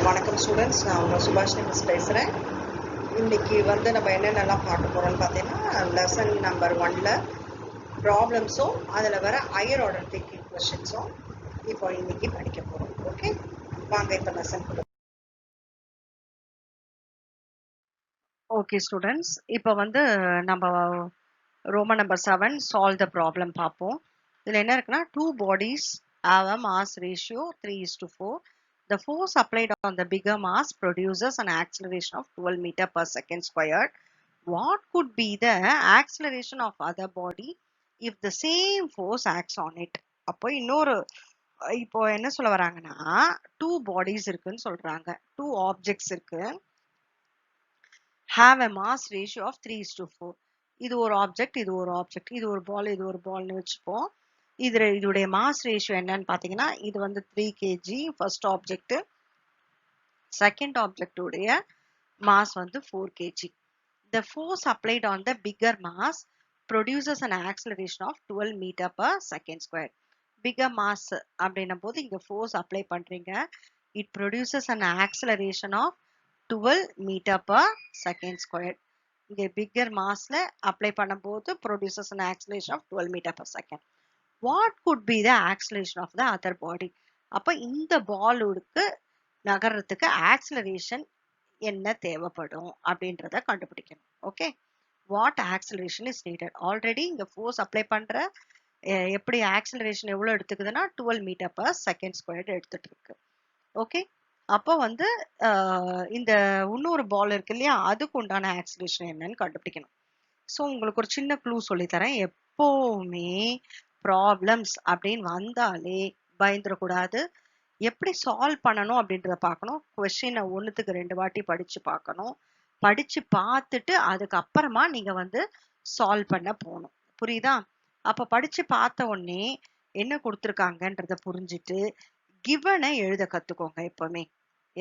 வணக்கம் ஸ்டூடெண்ட்ஸ், நான் உங்கள் சுபாஷினி மிஸ் பேசுகிறேன். இன்னைக்கு நம்ம என்னென்னலாம் பார்க்க போகிறோம்னு பார்த்தீங்கன்னா, லெசன் நம்பர் 1ல் ப்ராப்ளம்ஸும் அதில் வர ஹையர் ஆர்டர் திங்கிங் கொஸ்டின்ஸும் இப்போ இன்னைக்கு படிக்க போகிறோம். ஓகே, வாங்க இப்போ லெசன் கொடுப்போம். ஓகே ஸ்டூடெண்ட்ஸ், இப்போ நம்ம Roman number 7 solve the problem பார்ப்போம். இதில் என்ன இருக்குன்னா, 2 bodies have a mass ratio 3:4. The force applied on the bigger mass produces an acceleration of 12 meter per second squared. What could be the acceleration of other body if the same force acts on it? அப்போ இப்போ என்ன சொல்ல வராங்கன்னா, 2 bodies இருக்குன்னு சொல்றாங்க, 2 objects இருக்கு, have a mass ratio of 3:4. இது ஒரு ஆப்ஜெக்ட், இது ஒரு ஆப்ஜெக்ட், இது ஒரு பால், இது ஒரு பால்னு வச்சுப்போம். இதோடைய மாஸ் ரேஷியோ என்னன்னு பாத்தீங்கன்னா, இது 3 kg first object, second object உடைய mass 4 kg. The force applied on the bigger mass produces an acceleration of 12 meter per second square. Bigger mass அப்படின்னும் போது இங்க force apply பண்றீங்க, it produces an acceleration of 12 meter per second square. இங்க bigger massல apply பண்ணும்போது produces an acceleration of 12 meter per second. What could be the acceleration of the other body? அப்ப இந்த பாலுக்கு நகர்றதுக்கு acceleration என்ன தேவைப்படும் அப்படின்றத கண்டுபிடிக்கணும். Okay, what acceleration is needed. Already இங்க ஃபோர்ஸ் அப்ளை பண்ற எப்படி ஆக்சிலரேஷன் எவ்வளவு எடுத்துக்குதுன்னா 12 மீட்டர் per செகண்ட் ஸ்கொயர் எடுத்துட்டு இருக்கு. ஓகே, அப்போ இந்த இன்னொரு பால் இருக்கு இல்லையா, அதுக்கு உண்டான ஆக்சிலரேஷன் என்னன்னு கண்டுபிடிக்கணும். ஸோ உங்களுக்கு ஒரு சின்ன க்ளூ சொல்லித்தரேன். எப்பவுமே ப்ராப்ளம்ஸ் அப்படின்னு வந்தாலே பயந்துடக்கூடாது. எப்படி சால்வ் பண்ணணும் அப்படின்றத பார்க்கணும். கொஸ்டினை 1க்கு 2 வாட்டி படிச்சு பார்க்கணும். படிச்சு பார்த்துட்டு அதுக்கப்புறமா நீங்க சால்வ் பண்ண போகணும். புரியுதா? அப்ப படிச்சு பார்த்த உடனே என்ன கொடுத்துருக்காங்கன்றத புரிஞ்சுட்டு கிவனை எழுத கத்துக்கோங்க. எப்பவுமே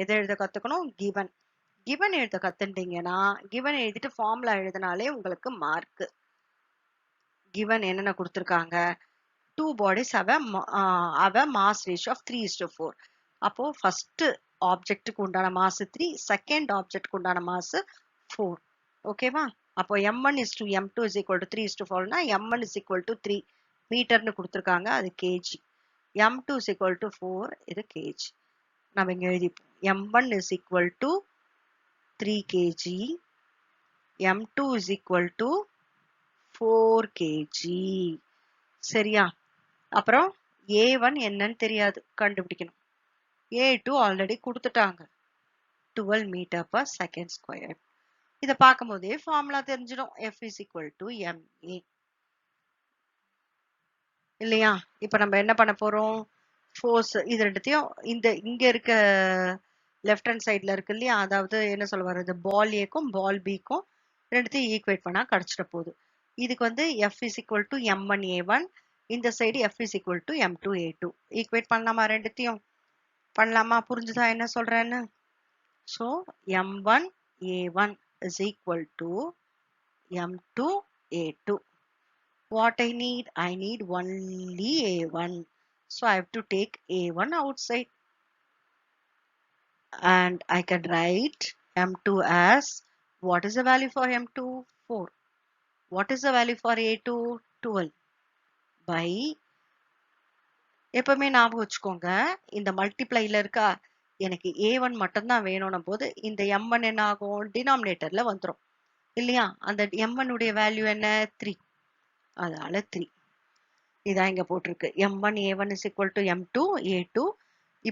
எதை எழுத கத்துக்கணும்? கிவன். கிவன் எழுத கத்துட்டீங்கன்னா, கிவன் எழுதிட்டு ஃபார்முலா எழுதினாலே உங்களுக்கு மார்க். கிவன் என்னென்ன கொடுத்துருக்காங்க? 2 bodies have a mass ratio of 3:4. அப்போ ஃபர்ஸ்ட் ஆப்ஜெக்ட்டுக்கு உண்டான மாஸ் 3, செகண்ட் ஆப்ஜெக்ட்டுக்கு உண்டான மாஸ் 4. ஓகேவா? அப்போ m1 is to m2 is equal to 3:4 னா m1 is equal to 3 மீட்டர்னு கொடுத்துருக்காங்க, அது kg. m2 is equal to 4, இது kg. நம்ம இங்க எழுதிப்போம். m1 is equal to 3 kg, m2 is equal to 4 kg. சரியா? அப்புறம் A1 என்னன்னு தெரியாது, கண்டுபிடிக்கணும். A2 ஆல்ரெடி கொடுத்துட்டாங்க, 12 மீட்டர் per செகண்ட் ஸ்கொயர். இதை பார்க்கும் போதே ஃபார்முலா தெரிஞ்சிடும், F is equal to ma. இல்லையா? இப்ப நம்ம என்ன பண்ண போறோம்? ஃபோர்ஸ் இது ரெண்டுத்தையும் இங்க இருக்க லெஃப்ட் ஹேண்ட் சைட்ல இருக்கு இல்லையா, அதாவது என்ன சொல்ல வர்றது, பால் ஏக்கும் பால் பிக்கும் ரெண்டுத்தையும் ஈக்குவேட் பண்ணா கிடைச்சிட போகுது. இதுக்கு F is equal to m1 a1, இந்த side F is equal to m2 a2. Equate பண்ணலாமா? ரெண்டுத்தையும் பண்ணலாமா? புரிஞ்சுதா என்ன சொல்றேன்னு? So m1 a1 is equal to m2 a2. What I need? I need only a1. So I have to take a1 outside. And I can write m2 as, what is the value for m2? 4. What is the value for a2? 12. By, எப்பவுமே ஞாபகம் வச்சுக்கோங்க, இந்த மல்டிப்ளைல இருக்கா, எனக்கு a1 மட்டும்தான் வேணும்னு போது இந்த m1 என்ன ஆகும்? டினாமினேட்டர்ல வந்துடும் இல்லையா? அந்த m1 உடைய வேல்யூ என்ன? 3. அதனால 3. இதான் இங்க போட்டிருக்கு, m1 a1 is equal to m2 a2.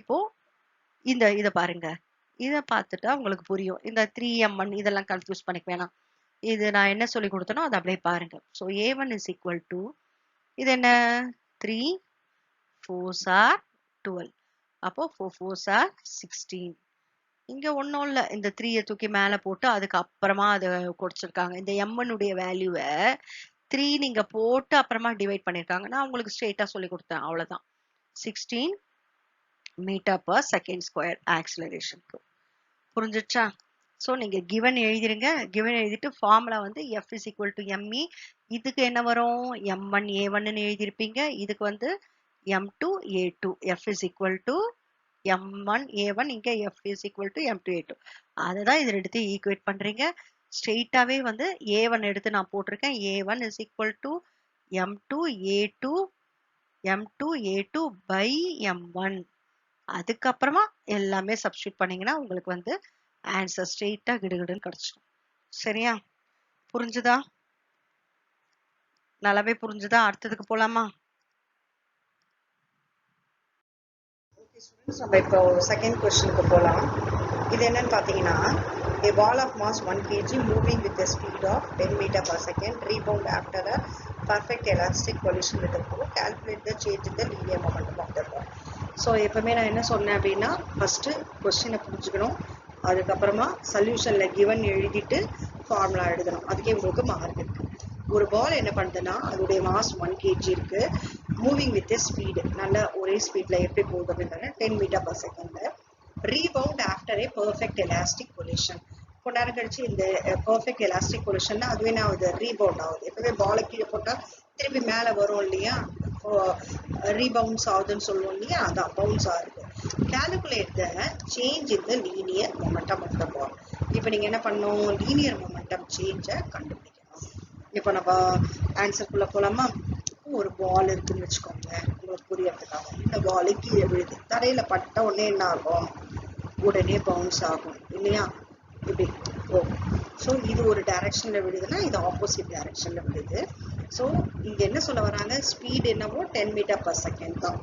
இப்போ இத பாருங்க, இத பார்த்துட்டா உங்களுக்கு புரியும். இந்த 3m1 இதெல்லாம் கன்ஃபியூஸ் பண்ணிக்க வேணாம். இது நான் என்ன சொல்லி கொடுத்தனோ அதை அப்படியே பாருங்க. So a1 is equal to, இது என்ன? 3 4s are 12. அப்போ 4 4s are 16. இங்க ஒன்றும் இல்லை, இந்த 3யை தூக்கி மேலே போட்டு அதுக்கு அப்புறமா அதை கொடுத்துருக்காங்க. இந்த m1 உடைய வேல்யூவை 3 நீங்க போட்டு அப்புறமா டிவைட் பண்ணிருக்காங்க. நான் உங்களுக்கு ஸ்ட்ரெயிட்டா சொல்லி கொடுத்தேன், அவ்வளவுதான். 16 மீட்டர் per செகண்ட் ஸ்கொயர் ஆக்சிலரேஷனுக்கு. புரிஞ்சிடுச்சா? ஸோ நீங்க கிவன் எழுதிருங்க. கிவன் எழுதிட்டு formula F is equal to me. இதுக்கு என்ன வரும்? m1 a1 எழுதிருப்பீங்க. இதுக்கு m2 a2. F is equal to m1 a1 இங்க f is equal to m2 a2. அதுதான் இது ரெண்டுத்தையும் ஈக்குவேட் பண்றீங்க. ஸ்ட்ரெயிட்டாவே வந்து a1 எடுத்து நான் போட்டிருக்கேன். a1 is equal to m2 a2 m2 a2 by m1. அதுக்கப்புறமா எல்லாமே சப்ஸ்டியூட் பண்ணீங்கன்னா உங்களுக்கு வந்து ஆன்சர் ஸ்ட்ரெயிட்டா கிடுகிடுன்னு கிடைச்சிடும். சரியா? புரிஞ்சுதா? நல்லாவே புரிஞ்சுதா? அடுத்ததுக்கு போலாமா? ஓகே ஸ்டூடெண்ட்ஸ், நம்ம இப்போ செகண்ட் கொஸ்டினுக்கு போகலாம். இது என்னன்னு பார்த்தீங்கன்னா, a ball of mass 1 kg moving with a speed of 10 meter per second rebound after a perfect elastic collision with the ball. Calculate the change in the linear momentum of the ball. So எப்பவுமே நான் என்ன சொன்னேன் அப்படின்னா, first கொஸ்டினை புரிஞ்சுக்கணும், அதுக்கப்புறமா சொல்யூஷன்ல given எழுதிட்டு formula எழுதணும். அதுக்கே உங்களுக்கு மார்க் இருக்கு. ஒரு பால் என்ன பண்ணுதுன்னா, அதோடைய மாஸ் 1 kg இருக்கு, மூவிங் வித் ஸ்பீடு, நல்ல ஒரே ஸ்பீட்ல எப்படி போகுது அப்படின்னா 10 மீட்டர் பர் செகண்ட்ல. ரீபவுண்ட் ஆஃப்டர் ஏ பெர்ஃபெக்ட் எலாஸ்டிக் கொலிஷன். கொஞ்ச நேரம் கழிச்சு இந்த பெர்ஃபெக்ட் எலாஸ்டிக் கொலிஷன்னா அதுவே நான் அது ரீபவுண்ட் ஆகுது. எப்பவுமே பாலை கீழே போட்டா திருப்பி மேல வரும் இல்லையா, ரீபவுன்ஸ் ஆகுதுன்னு சொல்லுவோம் இல்லையா, அதான் பவுன்ஸ் ஆகுது. Calculate the change in the linear momentum of the ball. இப்போ நீங்க என்ன பண்ணணும், லீனியர் மொமெண்டம் சேஞ்சை கண்டுபிடிக்கணும். இப்போ நம்ம ஆன்சருக்குள்ள போலாமா? ஒரு பால் இருக்குன்னு வச்சுக்கோங்க, உங்களுக்கு புரியறதுக்காக. இந்த பால் கீழே விழுது, தரையில பட்ட உடனே என்ன ஆகும், உடனே பவுன்ஸ் ஆகும் இல்லையா, இப்படி போகும். ஸோ இது ஒரு டைரக்ஷன்ல விழுதுன்னா இது ஆப்போசிட் டைரக்ஷன்ல விழுது. ஸோ இங்க என்ன சொல்ல வராங்க, ஸ்பீட் என்னவோ 10 மீட்டர் பர் செகண்ட் தான்.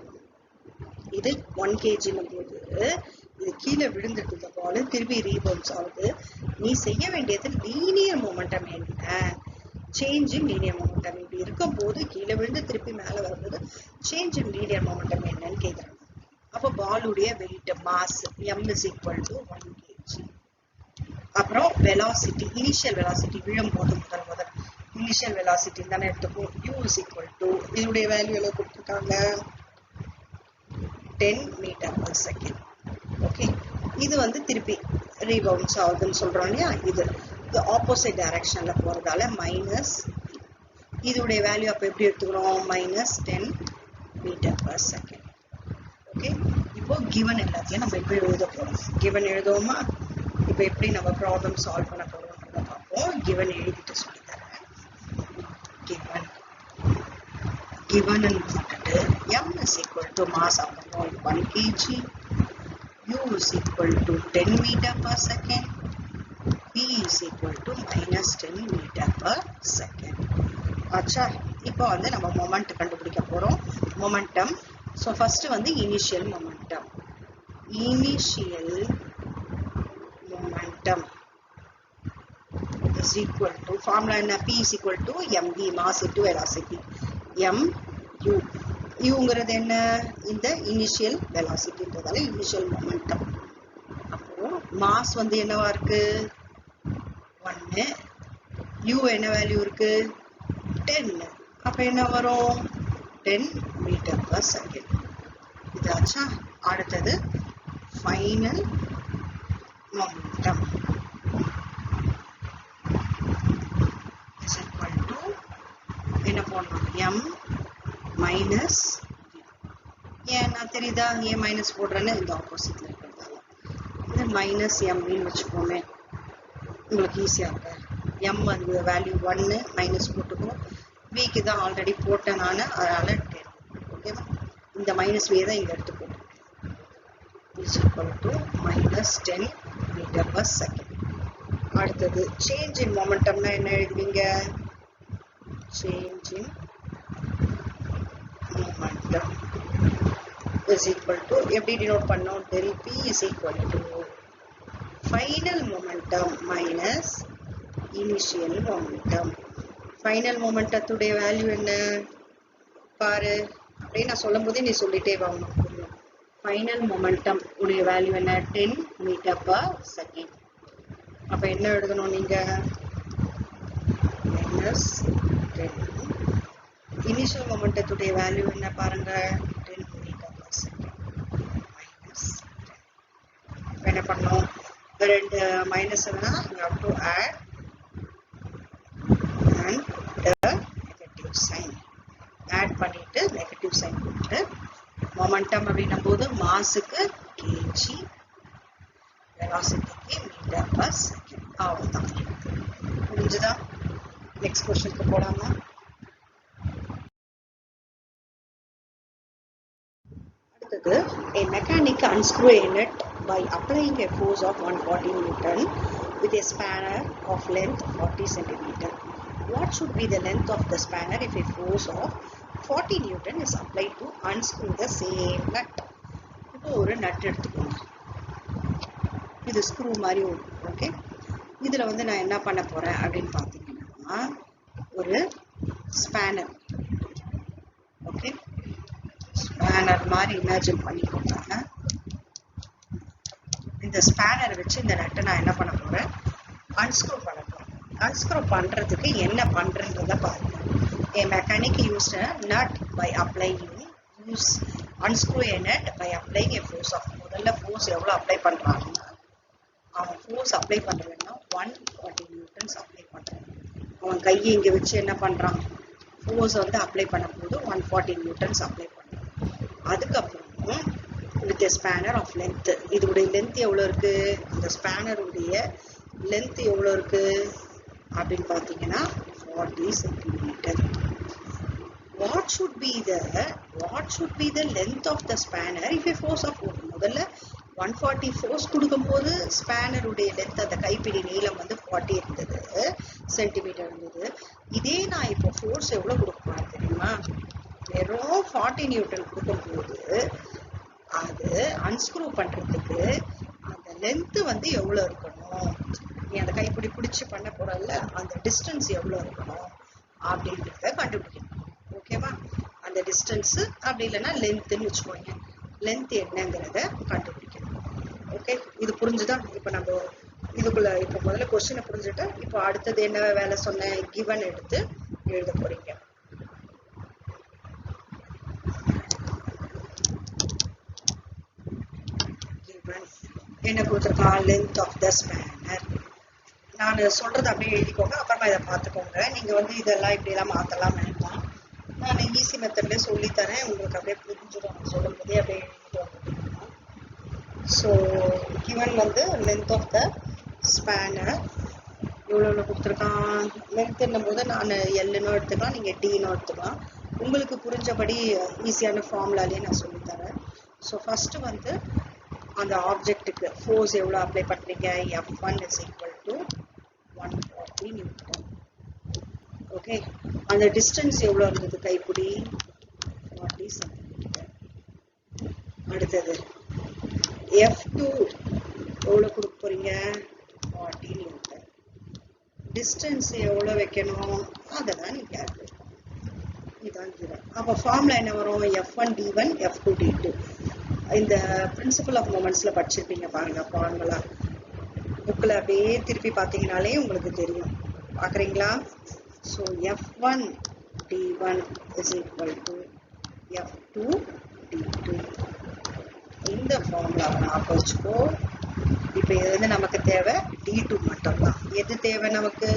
இது 1 kg போது இது கீழே விழுந்துட்டு இந்த பால் திருப்பி ரீபவுன்ஸ் ஆகுது. நீ செய்ய வேண்டியது லீனியர் மொமெண்டம் என்ன, சேஞ்ச் இன் லீனியர் மொமெண்டம். இப்படி இருக்கும் போது கீழே விழுந்து திருப்பி மேல வரும்போது சேஞ்ச் இன் லீனியர் மொமெண்டம் என்னன்னு கேட்குறாங்க. அப்போ பாலுடைய wait mass m is equal to 1 kg. அப்புறம் வெலாசிட்டி, இனிஷியல் வெலாசிட்டி விழும்போது முதல் இனிஷியல் வெலாசிட்டி தானே எடுத்துப்போம். u is equal to, இதனுடைய வேல்யூ எல்லாம் கொடுத்துருக்காங்க 10 மீட்டர் பர் செகண்ட். ஓகே, இது வந்து திருப்பி ரீபவுன்ஸ் ஆகுதுன்னு சொல்றோம் இல்லையா, இது ஆப்போசிட் டைரக்ஷன்ல போறதால மைனஸ், இதோடைய வேல்யூ அப்ப எப்படி எடுத்துக்கிறோம், minus 10 metre per second. Okay, இப்போ கிவன் எல்லாத்தையும் நம்ம எப்படி எழுத போறோம், கிவன் எழுதுவோமா? இப்போ எப்படி நம்ம ப்ராப்ளம் சால்வ் பண்ண போறோம்ன்றத பார்ப்போம். கிவன் எழுதிட்டு சொல்லி தரேன். கிவன் வந்துட்டு m is equal to mass of the ball 1 kg, u is equal to 10 meter per second, v is equal to minus 10 meter per second. ஆச்சா, இப்போ வந்து நம்ம மொமெண்ட் கண்டுபிடிக்க போறோம். மொமெண்டம், ஸோ ஃபர்ஸ்ட் வந்து initial momentum. Initial momentum is equal to, formula என்ன, p is equal to mv, mass into velocity. mu, uங்கிறது என்ன, இந்த இனிஷியல் வெலாசிட்டின்றதால இனிஷியல் மொமெண்டம். அப்போ மாஸ் வந்து என்னவா இருக்கு 1, u என்ன வேல்யூ இருக்கு 10, அப்ப என்ன வரும் 10 மீட்டர் பர் செகண்ட். இதாச்சா. அடுத்தது final momentum is equal to, என்ன போடணும், m minus v. ஏன் நான் தெரியுதா, ஏன் மைனஸ் போடுறேன்னு, இந்த ஆப்போசிட்ல இருக்கிறதால இது மைனஸ் mன்னு வச்சுக்கோமே, உங்களுக்கு ஈஸியா இருக்கு. m வந்து வேல்யூ 1, மைனஸ் போட்டுக்கோ. விக்கு தான் ஆல்ரெடி போட்டேன் நான், அதனால 10. ஓகேவா, இந்த மைனஸ் வே தான் இங்க எடுத்து போட்டேன். is equal to minus 10 meter per second. அடுத்தது சேஞ்ச் இன் மொமெண்டம்னா என்ன எழுதுவீங்க, change in momentum is equal to, எப்படி டினோட் பண்ணோம், del p is equal to final momentum minus initial momentum. ஃபைனல் மொமெண்டத்துடைய வேல்யூ என்ன பாரு, அப்படியே நான் சொல்லும் போதே நீ சொல்லிட்டே வா, உனக்கு புரியும். ஃபைனல் மொமெண்டம் உடைய வேல்யூ என்ன 10 மீட்டர் பர் செகண்ட். அப்ப என்ன எழுதணும் நீங்க, மைனஸ் 10. இனிஷியல் மொமெண்டத்துடைய வேல்யூ என்ன பாருங்க 10 மீட்டர் பர் செகண்ட் மைனஸ் 10. என்ன பண்ணோம், ரெண்டு minus you have to add and negative sign. Add பண்ணிட்டு நெகட்டிவ் சைன் போட்டு மொமெண்டம் அப்படின்னும் போது மாஸுக்கு kg. kg velocity meter per second. அவ்வளவுதான். புரிஞ்சுதா? நெக்ஸ்ட் क्वेश्चनக்கு போலாமா? அடுத்தது, a mechanic unscrew a nut by applying a force of 140 Newton with a spanner of length 40 centimeter. What should be the length of the spanner if a force of 40 Newton is applied to unscrew the same nut? இப்போ ஒரு nut எடுத்துக்கோங்க. இது screw மாதிரி okay. இதுல வந்து நான் என்ன பண்ண போறேன் அப்படின்னு பாத்தீங்கன்னா, ஒரு ஸ்பேனர் ஓகே, ஸ்பேனர் மாதிரி இமேஜின் பண்ணிக்கோங்க. இந்த ஸ்பேனர் வச்சு இந்த நட்டை நான் என்ன பண்ண போறேன், அன்ஸ்க்ரூ பண்ண போறேன். அன்ஸ்க்ரூ பண்றதுக்கு என்ன பண்றதுன்றத பாருங்க. A mechanic used a nut by applying unscrew a nut by applying a force of, முதல்ல ஃபோர்ஸ் எவ்வளவு அப்ளை பண்றாங்கன்னா, அவன் ஃபோர்ஸ் அப்ளை பண்றதுன்னா 140 நியூட்டன்ஸ் அப்ளை பண்றான். அவன் கையை இங்க வச்சு என்ன பண்றான், ஃபோர்ஸ் வந்து அப்ளை பண்ணும்போது 140 நியூட்டன்ஸ் அப்ளை பண்றான். அதுக்கப்புறம் வித் ஸ்பேனர் ஆஃப் லென்த், இதோடைய லென்த் எவ்வளவு இருக்கு, அந்த ஸ்பேனருடைய லென்த் எவ்வளவு இருக்கு அப்படின்னு பாத்தீங்கன்னா 40 centimetre. What should be the length of the spanner if a force of, முதல்ல 140 ஃபோர்ஸ் கொடுக்கும்போது ஸ்பேனருடைய லென்த், அந்த கைப்பிடி நீளம் வந்து 40 இருந்தது, சென்டிமீட்டர் இருந்தது. இதே நான் இப்போ ஃபோர்ஸ் எவ்வளவு கொடுப்பேன் தெரியுமா, வெறும் 40 நியூட்டன் கொடுக்கும்போது அது அன்ஸ்க்ரூ பண்றதுக்கு அந்த லென்த் வந்து எவ்வளவு இருக்கணும், நீ அந்த கைப்பிடி பிடிச்சு பண்ண போறல்ல, அந்த டிஸ்டன்ஸ் எவ்வளவு இருக்கணும் அப்படின்றத கண்டுபிடிக்கணும். ஓகேவா? அந்த டிஸ்டன்ஸ் அப்படி இல்லைன்னா லென்த்ன்னு வச்சுக்கோங்க, லென்த் என்னங்கிறத கண்டுபிடிக்கணும். ஓகே, இது புரிஞ்சுதா? இப்ப நம்ம இதுக்குள்ள இப்ப முதல்ல கொஸ்டினை புரிஞ்சுட்டு இப்போ அடுத்தது என்ன வேலை சொன்னேன், கிவன் எடுத்து எழுத போறீங்க. என்ன கொடுத்துருக்கான், லென்த் ஆஃப் த ஸ்பேனர். நான் சொல்றது அப்படியே எழுதிக்கோங்க, அப்புறமா இதை பார்த்துக்கோங்க. நீங்க வந்து இதெல்லாம் இப்படி எல்லாம் மாத்தலாம் வேண்டாம், நான் ஈஸி மெத்தட்ல சொல்லித்தரேன், உங்களுக்கு அப்படியே புரிஞ்சிடும். நான் சொல்லும் போதே அப்படியே எழுதிட்டு வந்துட்டீங்கன்னா. ஸோ கிவன் வந்து லென்த் ஆஃப் த ஸ்பேனர் எவ்வளோ கொடுத்துருக்கான், லென்த்ன்னும் போது நான் எல்லுன்னு எடுத்துக்கலாம், நீங்க டீன்னு எடுத்துக்கலாம். உங்களுக்கு புரிஞ்சபடி ஈஸியான ஃபார்முலாலேயே நான் சொல்லித்தரேன். ஸோ ஃபர்ஸ்ட் வந்து அந்த ஆப்ஜெக்ட்டுக்கு ஃபோர்ஸ் எவ்வளோ அப்ளை பண்ணுறீங்க, F1 is equal to 140 Newton. Okay, அந்த டிஸ்டன்ஸ் எவ்வளோ இருந்தது, கைப்பிடி 40 சென்டிமீட்டர். அடுத்தது F2 எவ்வளோ கொடுக்க போறீங்க, 40 நியூட்டன். டிஸ்டன்ஸ் எவ்வளோ வைக்கணும் அதெல்லாம் நீங்க கேல்குலேட் பண்ணணும். இதான் கிவன். அப்போ ஃபார்முலா என்ன வரும், F1 D1 F2 D2. இந்த பிரின்சிபல் ஆஃப் மொமெண்ட்ஸ்ல படிச்சிருப்பீங்க பாருங்க, ஃபார்முலா புக்ல அப்படியே திருப்பி பார்த்தீங்கனாலே உங்களுக்கு தெரியும். பாக்குறீங்களா? So F1 D1 is equal to F2 D2. இந்த ஃபார்முலாவை நான் வச்சுக்கோ. இப்போ இது வந்து நமக்கு தேவை D2 மட்டும் தான். எது தேவை நமக்கு,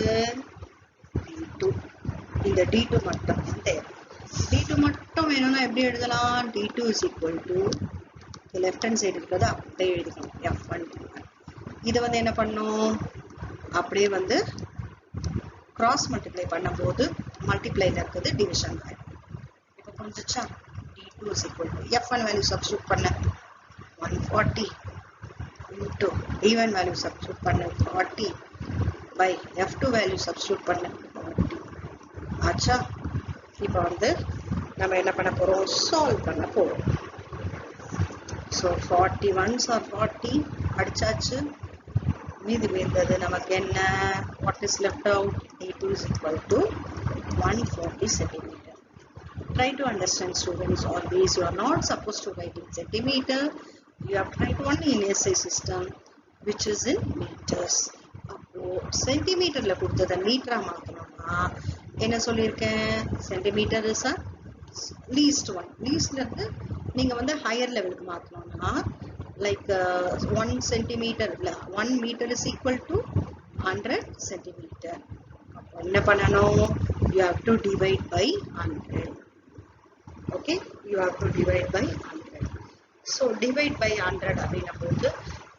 D2. இந்த D2 மட்டும் தான் தேவை. D2 மட்டும் வேணும்னா எப்படி எழுதலாம், D2 is equal to left hand side இருக்கிறது அப்படியே எழுதிக்கணும், F1 D1. இதை வந்து என்ன பண்ணும், அப்படியே வந்து கிராஸ் மல்டிப்ளை பண்ணும்போது மல்டிப்ளைல இருக்கிறது டிவிஷன் ஆயிடும். இப்போ புரிஞ்சிச்சா? D2 is equal to F1 value substitute பண்ண 140 into D1 வேல்யூ சப்ஸ்டியூட் பண்ண 40 by F2 வேல்யூ சப்ஸ்டியூட் பண்ண 40. ஆச்சா? இப்போ வந்து நம்ம என்ன பண்ண போறோம், சால்வ் பண்ண போறோம். ஸோ 41s are 40 அடிச்சாச்சு. மீதி இருந்தது நமக்கு என்ன, what is left out, D2 is equal to 140 centimeter. Try to understand, students. Always you are not supposed to write in centimeter, you have to write only in SI system which is in meters. அப்போ சென்டிமீட்டர்ல கொடுத்ததை மீட்டரா மாத்தணும்னா என்ன சொல்லியிருக்கேன், centimetre is a least one. லீஸ்ட்ல இருந்து நீங்க வந்து higher லெவலுக்கு மாத்தணும்னா like 1 centimetre இல்ல 1 metre is equal to 100 centimetre. அப்போ என்ன பண்ணணும், you have to divide by 100. Okay, you have to divide by 100. So divide by 100 அப்படின்னும் போது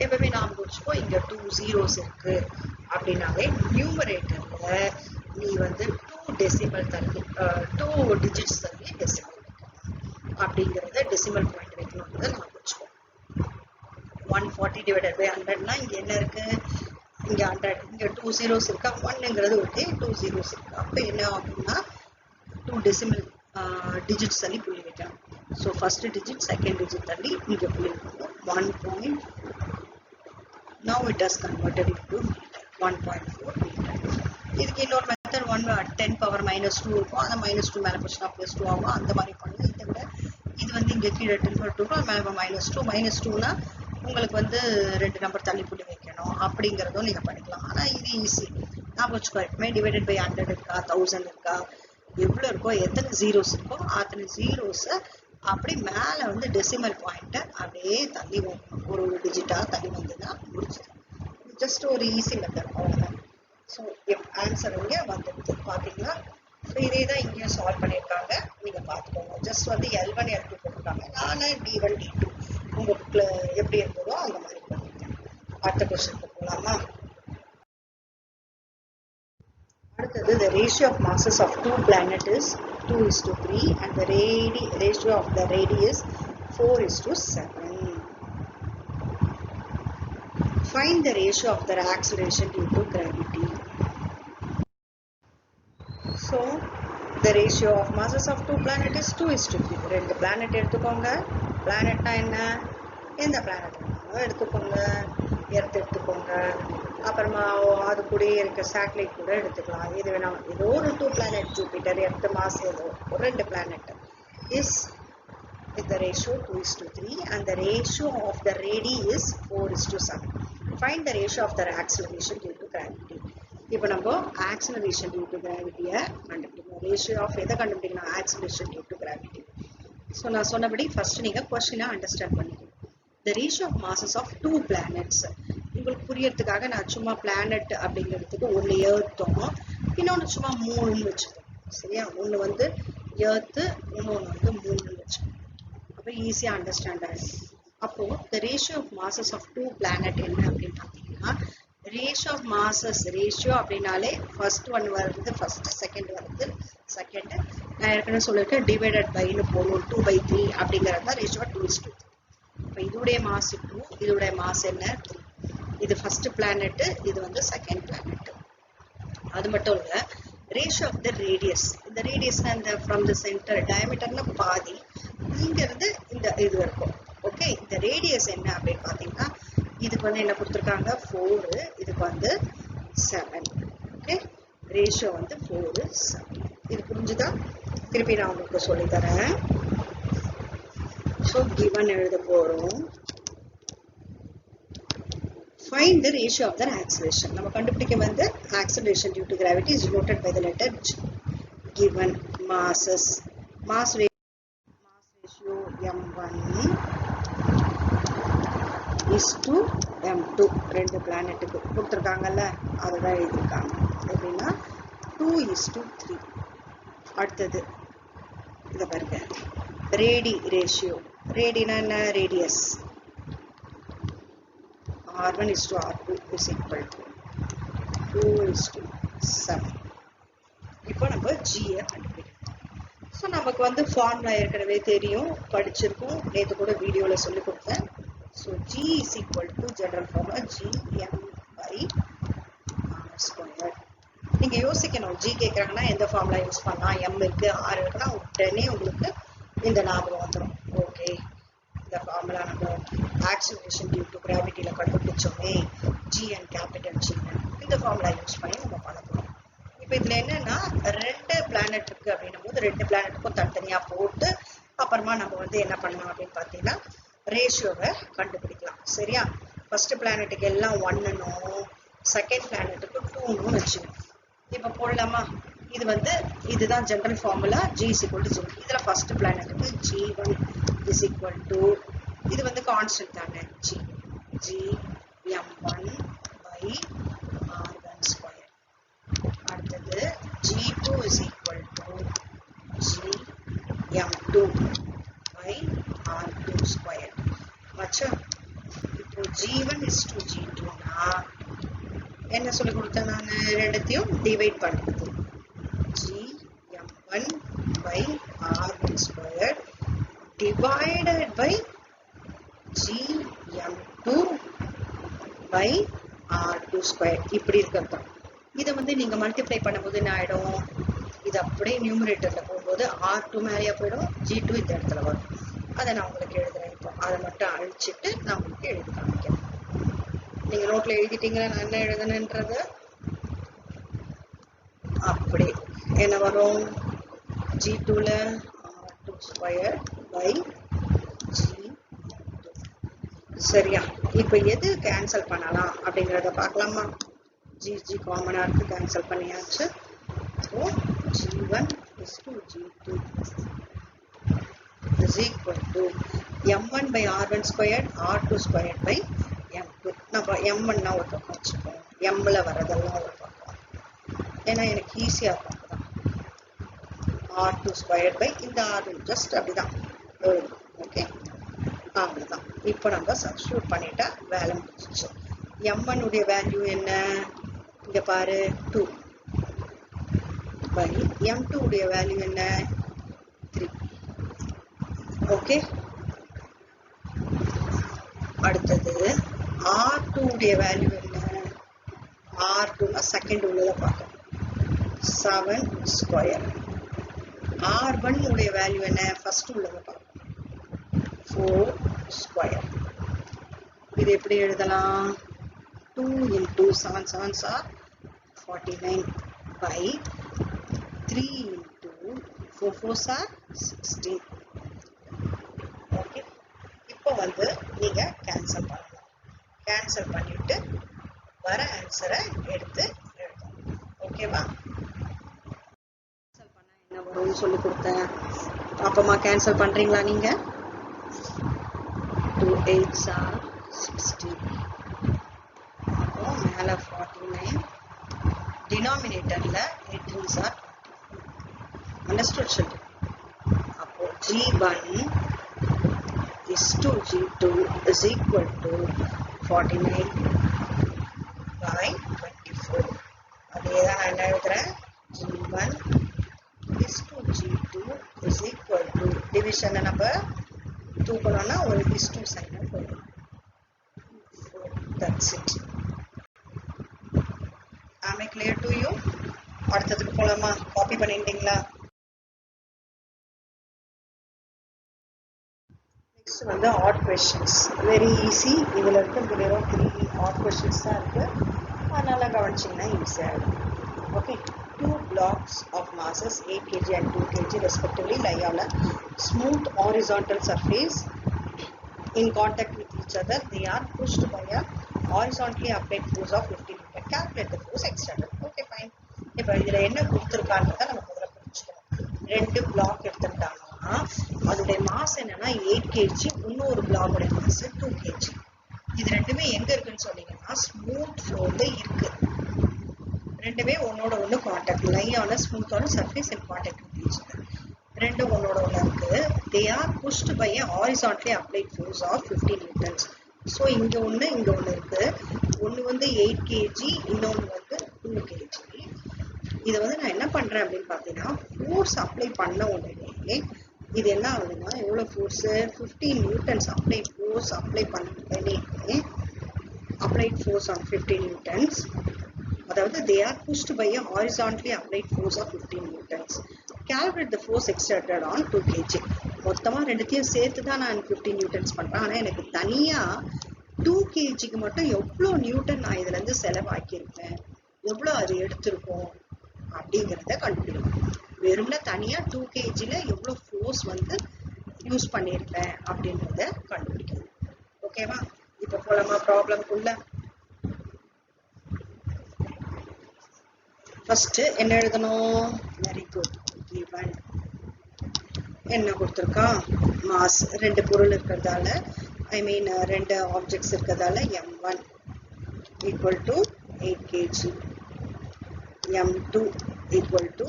எப்பவுமே நாம் வச்சுப்போம் இங்க 2 zeros இருக்கு அப்படின்னாவே நியூமரேட்டர்ல நீ வந்து 2 டெசிமல் தள்ளி 2 டிஜிட்ஸ் தள்ளி டெசிமல் அப்படிங்கறத டெசிமல் பாயிண்ட் வைக்கணும்ன்றத நாம் வச்சுப்போம். 140 divided by 100னா இங்க என்ன இருக்கு, இங்க 100, இங்க 2 zeros இருக்கா, 1ங்கிறது ஓகே, 2 zeros இருக்கு. அப்ப என்ன ஆகும்னா 2 டெசிமல் டிஜிட்ஸ் தள்ளி புள்ளி வைக்கணும். So first digit second digit தள்ளி இங்க புள்ளி வைக்கணும். 1. Now it has converted into meter. 1.4 meter. இதுக்கு இன்னொரு மெத்தட் 10 power -2 இருக்கும். அந்த -2 மேல போச்சுன்னா +2 ஆகும். அந்த மாதிரி பண்ணுங்க. இதை விட இது வந்து இங்க கீழே 10 power 2 மேல -2னா உங்களுக்கு வந்து 2 நம்பர் தள்ளி புள்ளி வைக்கணும் அப்படிங்கறதும் நீங்க பண்ணிக்கலாம். ஆனா இது ஈஸி. நான் வச்சுக்கோ டிவைடட் பை 100 இருக்கா 1000 இருக்கா எவ்வளவு இருக்கோ எத்தனை ஜீரோஸ் இருக்கோ அத்தனை ஜீரோஸ அப்படி மேல வந்து டெசிமல் பாயிண்ட் அப்படியே தள்ளி வைக்கணும். ஒரு டிஜிட்டா தள்ளி வந்ததுன்னா முடிச்சது. ஜஸ்ட் ஒரு ஈஸி மெத்தட் அவ்வளவுதான். ஸோ ஆன்சர் இங்க வந்துடுது பாத்தீங்களா. ஸோ இதே தான் இங்கேயும் சால்வ் பண்ணியிருக்காங்க, நீங்க பாத்துக்கோங்க. ஜஸ்ட் வந்து L1 L2 போட்டிருக்காங்க. நானு D1 D2 உங்க புக்ல எப்படி இருந்ததோ அந்த மாதிரி பண்ணிருக்கேன். அடுத்த கொஸ்டின் போகலாமா. அடுத்தது the ratio of masses of two planets is 2:3 and the ratio of the radius 4:7. Find the ratio of their acceleration due to gravity. So the ratio of masses of two planets is 2:3. ரெண்டு planet எடுத்துக்கோங்க. பிளானட்னா என்ன, எந்த planet எடுத்துக்கோங்க, earth எடுத்துக்கோங்க, அப்புறமா அது கூட இருக்க சேட்டலைட் கூட எடுத்துக்கலாம். இது வேணா ஏதோ ஒரு 2 பிளானட், ஜூபிட்டர், எர்த், மாஸ், ஏதோ ஒரு 2 planet is with the ratio 2:3 and the ratio of the radii is 4:7. Find the ratio of their acceleration due to gravity. இப்போ நம்ம acceleration due to gravity கண்டுபிடிக்கணும். ratio of எதை கண்டுபிடிக்கணும், acceleration due to gravity. So நான் சொன்னபடி first நீங்க கொஸ்டினை understand பண்ணிக்கணும். the ratio of masses of two planets. உங்களுக்கு புரியறதுக்காக நான் சும்மா பிளானட் அப்படிங்கிறதுக்கு ஒன்று ஏர்த்தும் இன்னொன்று சும்மா மூணுன்னு வச்சுக்கோம். சரியா, ஒன்று வந்து ஏர்த்து இன்னொன்று வந்து மூணுன்னு வச்சுக்கோம். அப்போ ஈஸியா அண்டர்ஸ்டாண்ட் ஆகும். அப்போ the ratio of masses of two planet என்ன அப்படின்னு பார்த்தீங்கன்னா, ratio of masses, ratio அப்படின்னாலே ஃபர்ஸ்ட் ஒன் வருது ஃபர்ஸ்ட், செகண்ட் வருது செகண்ட். நான் ஏற்கனவே சொல்லியிருக்கேன் டிவைடட் பைன்னு போகணும். 2/3 அப்படிங்கிறது தான் ரேஷியோ 2:3. இப்போ இதோடைய மாஸ் 2, இதோடைய மாஸ் என்ன 3. இது ஃபர்ஸ்ட் பிளானட், இது வந்து செகண்ட் பிளானட். அது மட்டும் இல்ல ரேஷியோ ஆஃப் த ரேடியஸ். இந்த ரேடியஸ்னா இந்த ஃப்ரம் த சென்டர், டயமீட்டர்னா பாதி, இங்க இருந்து இந்த இது இருக்கும். ஓகே, இந்த ரேடியஸ் என்ன அப்படின்னு பாத்தீங்கன்னா இதுக்கு வந்து என்ன கொடுத்துருக்காங்க 4, இதுக்கு வந்து 7. ஓகே, ரேஷியோ வந்து 4:7. இது புரிஞ்சுதா? திருப்பி நான் உங்களுக்கு சொல்லி தரேன். ஸோ given எழுத போறோம். Find the ratio of their acceleration. நம்ம கண்டுபிடிக்க வந்து acceleration due to gravity is denoted by the letter G. Given masses, mass ratio m1 is to m2. ரெண்டு பிளானட்டுக்கு கொடுத்துருக்காங்கல்ல, அதுதான் எழுதியிருக்காங்க. எப்படின்னா 2:3. அடுத்தது இதை பாருங்க, ரேடி ரேஷியோ. ரேடினா என்ன, radius. R1 is to R2 is equal to 2:7. இப்போ நம்ம G கண்டுபிடிக்கணும். ஸோ நமக்கு வந்து ஃபார்முலா ஏற்கனவே தெரியும், படிச்சிருக்கோம், நேற்று கூட வீடியோவில் சொல்லி கொடுத்தேன். So G is equal to general formula Gm/r². நீங்க யோசிக்கணும், G கேட்குறாங்கன்னா எந்த ஃபார்முலா யூஸ் பண்ணலாம், M இருக்கு R இருக்குன்னா உடனே உங்களுக்கு இந்த ஞாபகம் வந்துடும். ஓகே, இந்த ஃபார்முலா நம்ம ஆக்சிலரேஷன் டியூ டு கிராவிட்டியில கண்டுபிடிச்சோமே, G and கேபிட்டல் G, இந்த ஃபார்முலா யூஸ் பண்ணி நம்ம பண்ண போறோம். இப்போ இதுல என்னன்னா 2 பிளானட் இருக்கு அப்படின்னும் போது 2 பிளானட்டுக்கும் தனித்தனியா போட்டு அப்புறமா நம்ம வந்து என்ன பண்ணலாம் அப்படின்னு பார்த்தீங்கன்னா ரேஷியோவை கண்டுபிடிக்கலாம். சரியா, ஃபர்ஸ்ட் பிளானட்டுக்கு எல்லாம் 1ன்னும் செகண்ட் பிளானட்டுக்கு 2ன்னு வச்சுக்கணும். இப்போ போடலாமா? இது வந்து இதுதான் general formula G is equal to 0. இதுல first பிளானட்டுக்கு G1 is equal to, இது வந்து கான்ஸ்டன்ட் தானே, Gm1/r². அடுத்தது G2 is equal to Gm2/r². ரெண்டுத்தையும் டிவைட் பண்ணுறது. gm1 by r1 squared divided by gm2 by r2 squared. இப்படி இருக்கிறது. இதை வந்து நீங்க மல்டிப்ளை பண்ணும்போது என்ன ஆயிடும்? இது அப்படியே நியூமரேட்டர்ல போகும்போது r2 மேலேயே போயிடும், g2 இந்த இடத்துல வரும். அதை நான் உங்களுக்கு எழுதுறேன். இப்போ அதை மட்டும் அழிச்சிட்டு நான் உங்களுக்கு எழுதி காமிக்கிறேன். நீங்க நோட்ல எழுதிட்டீங்களா நான் என்ன எழுதுனேன்றது? அப்படி என்ன வரும்? g2ல r2 squared by g2. சரியா? இப்ப எது கேன்சல் பண்ணலாம் அப்படிங்கறத பார்க்கலாமா? g காமனா இருக்கு, கேன்சல் பண்ணியாச்சு. So g1 is to g2 is equal to m1 by r1 squared r2 squared by m2. நம்ம m1 னா ஒரு பக்கம் வச்சுப்போம், mல வரதெல்லாம் ஒரு பக்கம், ஏன்னா எனக்கு ஈஸியா இருக்கும். r2 squared by இந்த r1 ஜஸ்ட் அப்படிதான். ஓகே, அவ்வளவுதான். இப்போ நம்ம சப்ஸ்டிட்யூட் பண்ணிட்டா வேலை முடிஞ்சிச்சு. m1 உடைய வேல்யூ என்ன? இங்க பாரு 2 by m2 உடைய வேல்யூ என்ன? 3. ஓகே, அடுத்தது r2 உடைய வேல்யூ என்ன? r2 செகண்ட் உள்ளத பார்க்கணும். 7 ஸ்கொயர். r1 உடைய வேல்யூ என்ன? ஃபர்ஸ்ட் உள்ளத பார்க்கணும். 4 ஸ்கொயர். இது எப்படி எழுதலாம்? 2 into 7 7s are 49 by 3 into 4 4s are 16. Okay, இப்போ வந்து நீங்க கேன்சல் பண்ணலாம். கேன்சல் பண்ணிட்டு வர ஆன்சரை எடுத்து எழுதணும். ஓகேவா? கேன்சல் பண்ண என்ன வரும்னு சொல்லி கொடுத்தேன். அப்பமா கேன்சல் பண்றீங்களா நீங்க? 2 8s are 16. மேல 49, டினாமினேட்டர்ல 8 3s are 20. Understood children? அப்போ g1 is to g2 is equal to 49 by 24. அதேதான் நான் என்ன எழுதுறேன்? g1 is to g2 is equal to division நம்ம தூக்கணும்னா ஒரு is to சைன் போடும். That's it. Am I clear to you? அடுத்ததுக்கு போலாமா? காப்பி பண்ணிட்டீங்களா? நெக்ஸ்ட் வந்து ஆட் கொஸ்டின்ஸ். Very easy. இதுல இருக்கு வெறும் 3 ஆட் கொஸ்டின்ஸ் தான் இருக்கு. அதனால கவனிச்சிங்கன்னா ஈஸியா இருக்கும். Okay, 2 blocks of masses 8 kg and 2 kg respectively lie on a smooth horizontal surface in contact with each other. They are pushed by a horizontally applied force of 50 Newton. Calculate the force external. Okay, fine. இப்போ இதுல என்ன கொடுத்திருக்கான்றத நம்ம முதல்ல புரிஞ்சுக்கணும். 2 black எடுத்துட்டாங்கன்னா அதோட mass என்னன்னா 8 kg, இன்னொரு பிளாக்கோட mass 2 kg. இது ரெண்டுமே எங்க இருக்குன்னு சொன்னீங்கன்னா ஸ்மூத் ஃப்ளோர்ல இருக்கு. ரெண்டுமே ஒன்னோட ஒண்ணு கான்டாக்ட், லை ஆன ஸ்மூத் ஆன surface in contact with each other. ரெண்டு ஒன்னோட ஒண்ணு இருக்கு. They are pushed by a horizontally applied force of 50 newtons. So இங்க ஒண்ணு இங்க ஒண்ணு இருக்கு. ஒண்ணு வந்து 8 kg, இன்னொன்னு வந்து 2 kg. இதை வந்து நான் என்ன பண்றேன் அப்படின்னு பாத்தீங்கன்னா ஃபோர்ஸ் அப்ளை பண்ண உடனே இது என்ன ஆகுதுன்னா எவ்வளவு ஃபோர்ஸ்? 15 நியூட்டன்ஸ் அப்ளை பண்ணி applied force on 15 newtons. அதாவது they are pushed by a horizontally applied force of 15 newtons. Calculate the force exerted on 2 kg. மொத்தமா ரெண்டுத்தையும் சேர்த்து தான் நான் 15 நியூட்டன்ஸ் பண்றேன். ஆனா எனக்கு தனியா 2 kgக்கு மட்டும் எவ்வளவு நியூட்டன் நான் இதுல இருந்து செலவாக்கியிருப்பேன், எவ்வளவு அது எடுத்திருக்கும் அப்படிங்கிறத கண்டுபிடிக்கணும். வெறும்ல தனியா 2 kgல எவ்வளவு ஃபோர்ஸ் வந்து யூஸ் பண்ணியிருப்பேன் அப்படின்றத கண்டுபிடிக்கணும். ஓகேவா? இப்ப போலாமா ப்ராப்ளம்குள்ள? ஃபர்ஸ்ட் என்ன எழுதணும்? Very good. given என்ன கொடுத்திருக்கான்? மாஸ். ரெண்டு பொருள் இருக்கிறதால, ஐ மீன் ரெண்டு ஆப்ஜெக்ட்ஸ் இருக்கிறதால m1 equal to 8 kg, m2 equal to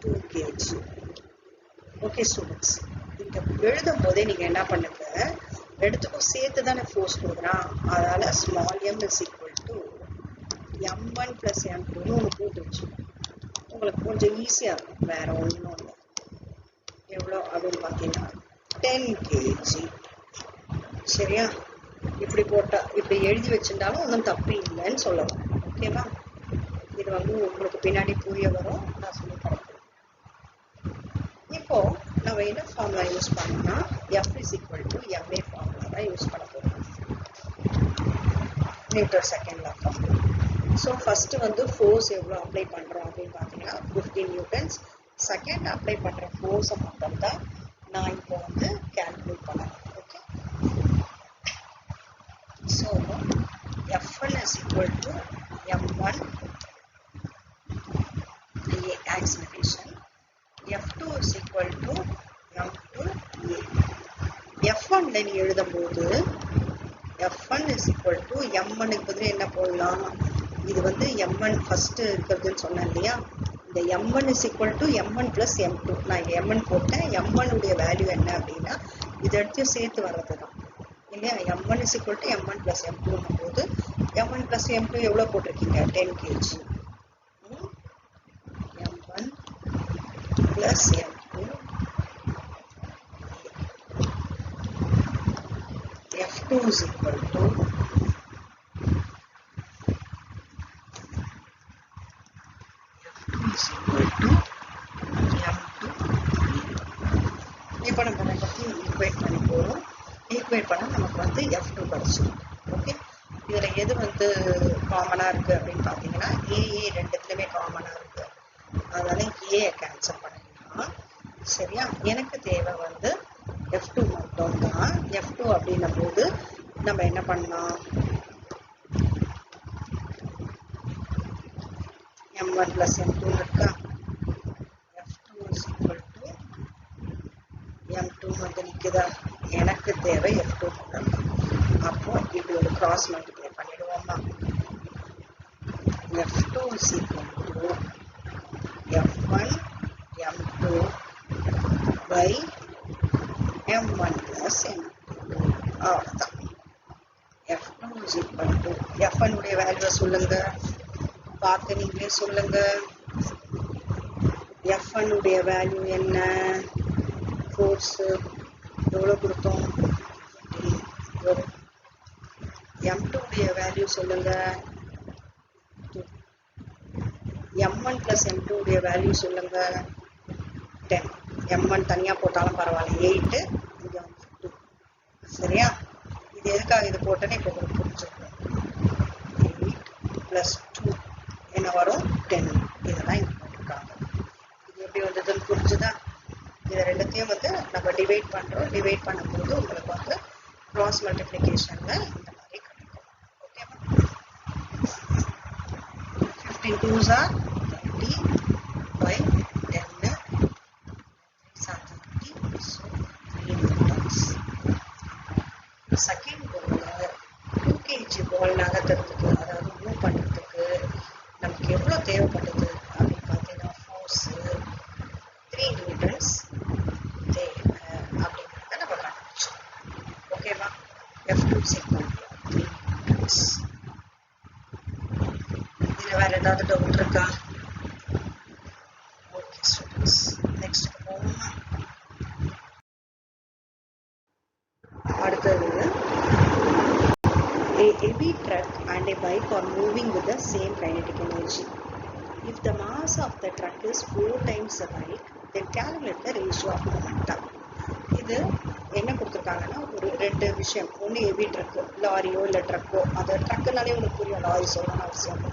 2 kg. Okay students, இங்க எழுதும் போதே நீங்க என்ன பண்ணுங்க, ரெண்டுத்துக்கும் சேர்த்து தானே ஃபோர்ஸ் கொடுக்குறான். அதனால small m is equal to m1 plus m2 ஒன்று போட்டு வச்சுக்கோங்க. உங்களுக்கு கொஞ்சம் ஈஸியாக இருக்கும். வேற ஒன்றும் இல்லை. எவ்வளோ அப்படின்னு பார்த்தீங்கன்னா 10 kg. சரியா? இப்படி போட்டால் இப்படி எழுதி வச்சுட்டாலும் ஒன்றும் தப்பு இல்லைன்னு சொல்லலாம். ஓகேவா? இது வந்து உங்களுக்கு பின்னாடி புரிய வரும். நான் சொல்லி தரேன். இப்போ நம்ம என்ன ஃபார்முலா யூஸ் பண்ணோம்னா F is equal to MA formula தான் யூஸ் பண்ண போகிறோம். Metre second law formula. So first வந்து ஃபோர்ஸ் எவ்வளோ அப்ளை பண்ணுறோம் அப்படின்னு பார்த்தீங்கன்னா 15 நியூட்டன்ஸ். செகண்ட் அப்ளை பண்ணுற ஃபோர்ஸை மட்டும் தான் நான் இப்போ வந்து கால்குலேட் பண்ணேன். Okay. So F1 is equal to M1 acceleration. F2 is equal to M2 A. F1 நீ எழுதும்போது F1 is equal to M1 க்கு பதிலா என்ன போடலாம்? இது வந்து M1 ஃபர்ஸ்ட் இருக்கிறதுன்னு சொன்னேன் இல்லையா? இந்த M1 is equal to M1 plus M2. நான் இங்கே M1 போட்டேன். M1 உடைய வேல்யூ என்ன அப்படின்னா இது எடுத்து சேர்த்து வர்றது தான் இல்லையா? M1 is equal to M1 plus M2 போது M1 plus M2 எவ்வளோ போட்டிருக்கீங்க? 10 kg. M1 plus M2. F2 is equal to இப்போ நம்ம ரெண்டுத்தையும் ஈக்குவேட் பண்ணி போகிறோம். ஈக்குவேட் பண்ணால் நமக்கு வந்து F2 கிடச்சிடும். ஓகே. இதில் எது வந்து காமனாக இருக்குது அப்படின்னு பார்த்தீங்கன்னா ஏஏ ரெண்டுத்துலையுமே காமனாக இருக்குது. அதனால ஏஐ கேன்சல் பண்ணிக்கலாம். சரியா? எனக்கு தேவை வந்து F2 மட்டும் தான். F2 அப்படின்னும் போது நம்ம என்ன பண்ணலாம்? M1 plus M2 இருக்கா? F2 is equal to M2 வந்து நிற்குதா? எனக்கு தேவை F2 மட்டும். அப்போ இப்படி ஒரு கிராஸ் மல்டிப்ளை பண்ணிடுவோமா? F2 is equal to F1 M2 by M1 plus M2. அவ்வளோதான். F2 is equal to F1 உடைய வேல்யூவை சொல்லுங்க. பார்த்து நீங்களே சொல்லுங்க. F1 உடைய வேல்யூ என்ன? ஃபோர்ஸ் எவ்வளோ கொடுத்தோம்? M2 உடைய வேல்யூ சொல்லுங்க. M1 plus M2 உடைய வேல்யூ சொல்லுங்க. 10. M1 தனியாக போட்டாலும் பரவாயில்ல. 8. இங்கே வந்து 2. சரியா? இது எதுக்காக இது போட்டேன்னு இப்போ உங்களுக்கு புரிஞ்சுக்கணும். 8 plus 2 என்ன வரும்? 10. இதெல்லாம் இங்கே போட்டிருக்காங்க. இது எப்படி வந்ததுன்னு புரிஞ்சுதா? இதை ரெண்டுத்தையும் வந்து நம்ம டிவைட் பண்ணுறோம். டிவைட் பண்ணும்போது உங்களுக்கு வந்து கிராஸ் மல்டிப்ளிகேஷனில் இந்த மாதிரி கிடைக்கும். ஓகேவா? 15 2s are 30 by 10 30. So 3 newtons. Second ball 2 kg ball நகர்த்துறதுக்கு, அதாவது மூவ் பண்ணுறதுக்கு நமக்கு எவ்வளோ தேவைப்படுது அப்படின்னு பார்த்தீங்கன்னா ஃபோர்ஸு 3 நியூட்டன்ஸ் தேவை அப்படிங்கிறத நம்ம கண்டுபிடிச்சோம். ஓகேவா? F2 is equal to 3 Newton's. இதில் வேறு ஏதாவது டவுட் இருக்கா? ஓகே ஸ்டூடெண்ட்ஸ், நெக்ஸ்ட் போவோமா? அடுத்தது, a heavy truck and a bike are moving with the same kinetic energy. If the mass of the truck is 4 times the bike, then calculate the ratio of momentum. இது என்ன கொடுத்துருக்காங்கன்னா ஒரு ரெண்டு விஷயம். ஒன்று heavy truck, லாரியோ இல்லை ட்ரக்கோ. அது ட்ரக்குனாலே உங்களுக்கு புரியும், லாரி சொல்லணும்னு அவசியம் இல்லை.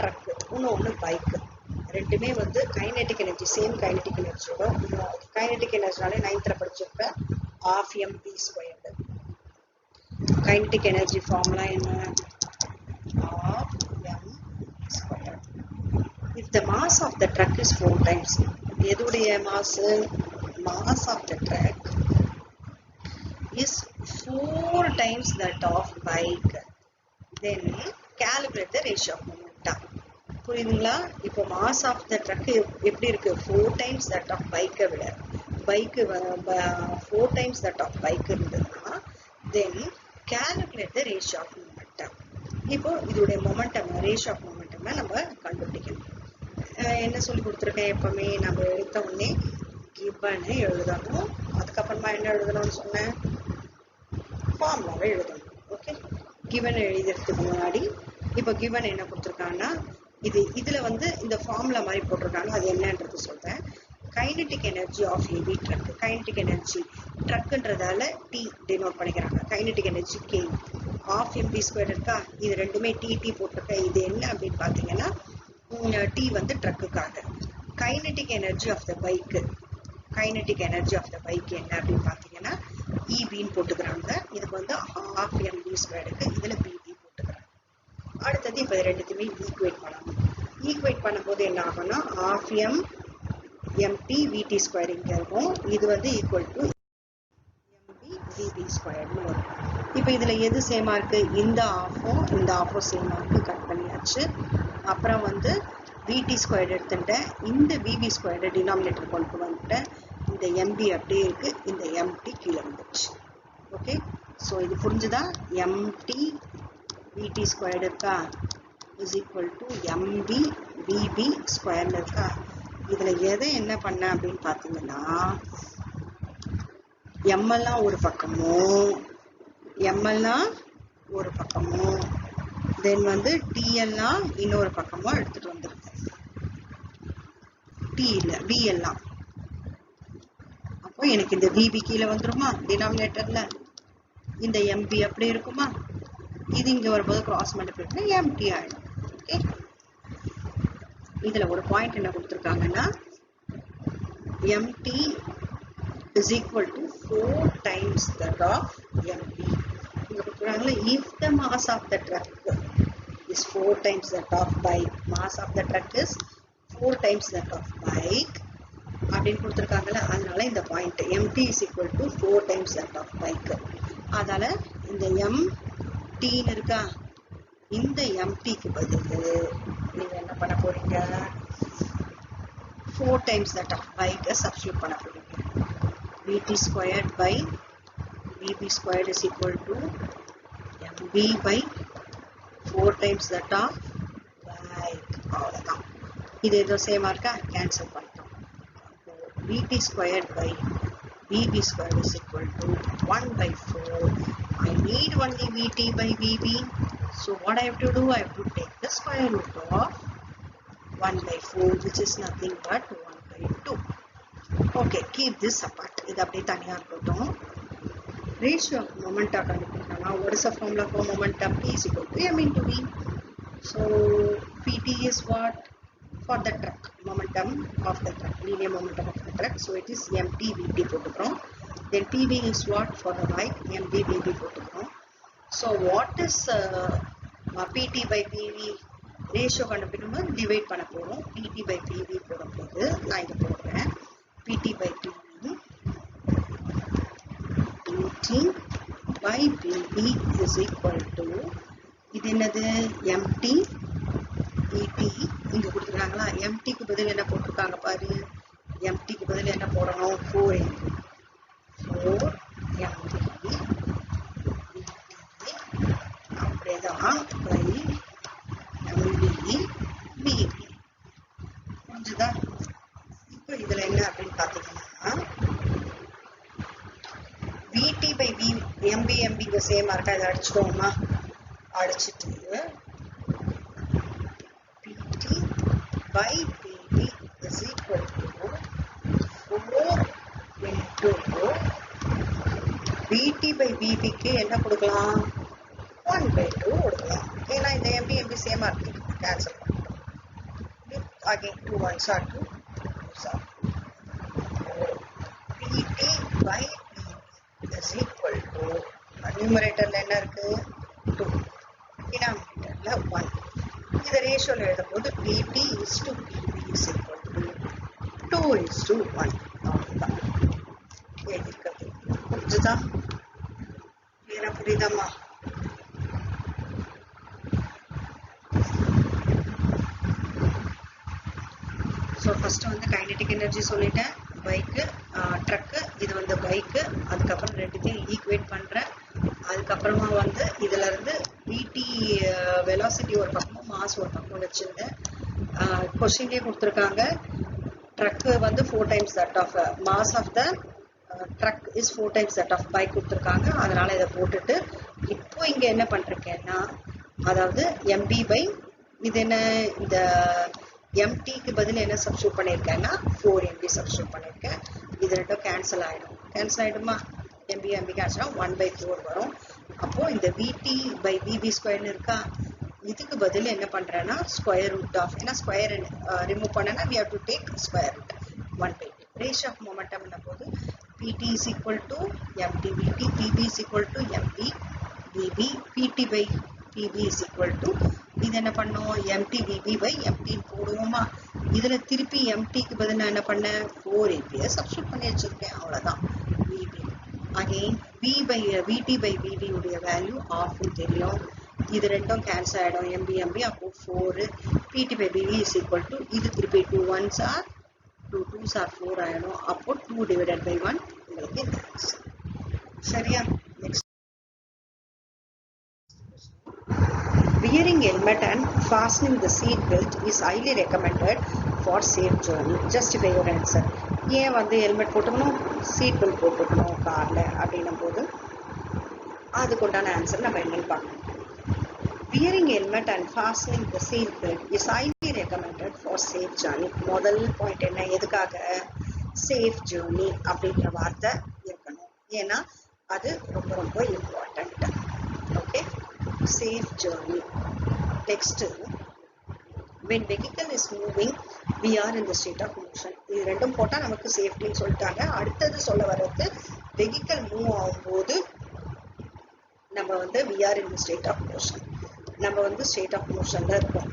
ட்ரக்கு. இன்னொன்று பைக்கு. ரெண்டுமே வந்து கைனெட்டிக் எனர்ஜி, சேம் கைனெட்டிக் எனர்ஜியோட. கைனெட்டிக் எனர்ஜினாலே 9th படிச்சிருப்பேன், ½ mv². கைனெட்டிக் எனர்ஜி ஃபார்முலா என்ன? ½ mv². If the mass of the truck is 4 times, எதுடைய மாஸ்? Mass of the truck is 4 times that of bike, then calculate the ratio of momentum. புரியுதுங்களா? இப்போ mass of the truck எப்படி இருக்கு? 4 times that of bike விட. Bike 4 times that of bike இருந்ததுன்னா then calculate the ratio of momentum. இப்போ இதோடைய momentum, ratio of momentum ஃபார்மை நம்ம கண்டுபிடிக்கணும். என்ன சொல்லி கொடுத்துருக்கேன், எப்பவுமே நம்ம எடுத்த உடனே கிவனை எழுதணும், அதுக்கப்புறமா என்ன எழுதணும்னு சொன்னேன், ஃபார்முலாவை எழுதணும். ஓகே, கிவன் எழுதுறதுக்கு முன்னாடி இப்போ கிவன் என்ன கொடுத்துருக்காங்கன்னா இதுல வந்து இந்த ஃபார்முலா மாதிரி போட்டிருக்காங்க, அது என்னன்றது சொல்றேன். Kinetic energy of heavy truck, kinetic energy ட்ரக்ன்றதால டி டினோட் பண்ணிக்கிறாங்க, kinetic energy K of MB square இருக்கா, இது ரெண்டுமே டி போட்டிருக்கேன். இது என்ன அப்படின்னு பாத்தீங்கன்னா டி வந்து ட்ரக்குக்காக. Kinetic energy of the bike, kinetic energy of the bike என்ன அப்படின்னு பாத்தீங்கன்னா இபின்னு போட்டுக்கிறாங்க. இதுக்கு வந்து ஹாஃப் எம்பி ஸ்கொயருக்கு, இதுல பிபி போட்டுக்கிறாங்க. அடுத்தது இப்போ ரெண்டுத்தையுமே ஈக்குவேட் பண்ணணும். ஈக்குவேட் பண்ணும்போது என்ன ஆகும்னா half M empty VT square இங்க இருக்கும், இது வந்து ஈக்குவல் டு எம்பி விபி ஸ்கொயர்னு வரும். இப்போ இதுல எது சேமா இருக்கு, இந்த ஆஃபும் சேமா இருக்கு, கட் பண்ணியாச்சு. அப்புறம் வந்து விடி ஸ்கொயர் எடுத்துட்டேன், இந்த விபி ஸ்கொயர் டினாமினேட்டர் கொண்டு வந்துட்டேன், இந்த எம்பி அப்படியே இருக்கு, இந்த எம்டி கீழே வந்துடுச்சு. ஓகே, ஸோ இது புரிஞ்சுதா, எம்டி விடி ஸ்கொயர் இருக்கா is equal to MB VB ஸ்கொயர்னு இருக்கா. இதுல எதை என்ன பண்ண அப்படின்னு பாத்தீங்கன்னா எம்எல்லாம் ஒரு பக்கமும் தென் வந்து டிஎல்லாம் இன்னொரு பக்கமும் எடுத்துட்டு வந்துருக்கு. டி இல்ல வி எல்லாம், அப்போ எனக்கு இந்த விபி கீழே வந்துருமா டினாமினேட்டர்ல, இந்த எம்பி அப்படி இருக்குமா, இது இங்க வரும்போது கிராஸ் மல்டிப்ளை பண்ணி எம்டி ஆயிடும். ஓகே, இதுல ஒரு பாயிண்ட் என்ன கொடுத்துருக்காங்கன்னா empty is equal to 4 times that of mb. இங்க கொடுக்குறாங்கல்ல, if the mass of the truck is 4 times that of bike, mass of the truck is 4 times that of bike அப்படின்னு கொடுத்துருக்காங்கல்ல, அதனால இந்த point mt is equal to 4 times that of bike. அதனால இந்த mt இருக்கா, இந்த mt-க்கு பதில் நீங்க என்ன பண்ண போறீங்க, 4 times that of bike substitute பண்ண போறீங்க. Vt squared by Vb squared is equal to Mb by 4 times that of bike. அவ்வளவுதான். இது ஏதோ சேமா இருக்கா, கேன்சல் பண்ணிட்டோம். Vt squared by Vb squared is equal to 1 by 4. I need only Vt by Vb. So what I have to do, I have to take the square root of 1 by 4, which is nothing but 1 by 2. Okay, keep this apart. இது அப்படியே தனியா இருக்கட்டும். Ratio of momentum கண்டுபிடிக்கணும்னா what is the formula for momentum? P is equal to m into v. So Pt is what for the truck, momentum of the truck, linear momentum of the truck. So it is mt vt போட்டுக்கிறோம். Then pv is what for the bike, mv vb போட்டுக்கிறோம். So what is pt by pv? Ratio கண்டுபிடிக்கணும்னா divide பண்ண போறோம். pt by pv போடும்போது நான் இங்க போடுறேன் pt by pv, pt by pv is equal to, இது என்னது mt pt, இங்க கொடுத்துருக்காங்களா, mt க்கு பதில் என்ன போட்டிருக்காங்க பாரு, mt க்கு பதில் என்ன போடணும், 4 into 4 mt அப்படியேதான் by mv vb. புரிஞ்சுதா? இப்போ இதுல என்ன அப்படின்னு பாத்தீங்கன்னா vt by mb இங்க சேமா இருக்கா, இதை அடிச்சுக்கோமா, அடிச்சுட்டு pt by pv is equal to 4 into vt by vb க்கு என்ன கொடுக்கலாம், 1 by 2 கொடுக்கலாம். ஏன்னா இந்த mb சேமா இருக்கு, கேன்சல் பண்ணிட்டோம். again 2 1s are 2 2s are 4. pt by is equal to, numeratorல என்ன இருக்கு 2, denominatorல 1. இத ரேஷியோல எழுதும்போது pt is to pv is equal to 2 is to 1. அவ்வளவுதான் எழுதிக்கிறது. புரிஞ்சுதா? கிளியரா புரியுதாமா? ஸோ ஃபர்ஸ்ட் வந்து கைனடிக் எனர்ஜி சொல்லிட்டேன், பைக்கு ட்ரக்கு, இது வந்து பைக்கு, அதுக்கப்புறம் ரெண்டுத்தையும் ஈக்குவேட் பண்ணுறேன். அதுக்கப்புறமா வந்து இதுல இருந்து விடி வெலாசிட்டி ஒரு பக்கமும் மாஸ் ஒரு பக்கம் வச்சிருந்தேன். கொஸ்டின்லேயே கொடுத்துருக்காங்க ட்ரக்கு வந்து 4 times that of mass of the truck is 4 times that of bike கொடுத்துருக்காங்க. அதனால இதை போட்டுட்டு இப்போ இங்க என்ன பண்ணிருக்கேன்னா, அதாவது எம்பி பை இது என்ன, இந்த எம்டிக்கு பதில் என்ன சப்ஸ்டியூட் பண்ணியிருக்கேன்னா 4 MB சப்ஸ்டியூட் பண்ணியிருக்கேன். இது ரெண்டும் கேன்சல் ஆயிடுமா, எம்பி எம்பி கேன்சல் ஆகும், 1/4 வரும். அப்போ இந்த விடி பை விபி ஸ்கொயர்னு இருக்கா, இதுக்கு பதில் என்ன பண்றேன்னா ஸ்கொயர் ரூட் ஆஃப், ஏன்னா ஸ்கொயர் ரிமூவ் பண்ணனா we have to take square root 1/2. Ratio of momentum என்ன போது pt is equal to mt vt, pb is equal to mt vb, pt by pb is equal to, இது என்ன பண்ணோம் mt vb by mt போடுவோமா. இதுல திருப்பி mt க்கு பதில் நான் என்ன பண்ணேன் 4 MB சப்ஸ்டிட்யூட் பண்ணி வச்சிருக்கேன், அவ்வளவுதான். vb again v by vt by vb உடைய வேல்யூ ஆஃப் தெரியும், இது ரெண்டும் கேன்சல் ஆயிடும், எம்பி எம்பி, அப்போ 4 pt by bv is equal to, இது திருப்பி 2 1s are 2 2s are 4 ஆயிடும், அப்போ 2 divided by 1 உங்களுக்கு ஆன்சர். சரியா? Next, wearing helmet and fastening the seat belt is highly recommended for safe journey. Justify your answer. ஏன் வந்து helmet போட்டுக்கணும், seat belt போட்டுக்கணும் கார்ல அப்படின்னும் போது அதுக்குண்டான ஆன்சர் நம்ம என்னன்னு பார்க்கணும். Wearing helmet and fastening the seat belt is highly recommended for safe journey. முதல் பாயிண்ட் என்ன, எதுக்காக சேஃப் ஜேர்னி அப்படின்ற வார்த்தை இருக்கணும், ஏன்னா அது ரொம்ப ரொம்ப important. Okay, safe journey. Next, when vehicle is moving we are in the state of motion. இது ரெண்டும் போட்டா நமக்கு சேஃப்டின்னு சொல்லிட்டாங்க. அடுத்தது சொல்ல வர்றது vehicle மூவ் ஆகும்போது நம்ம வந்து we are in the state of motion, நம்ம வந்து ஸ்டேட் ஆஃப் மோஷன்ல இருக்கோம்.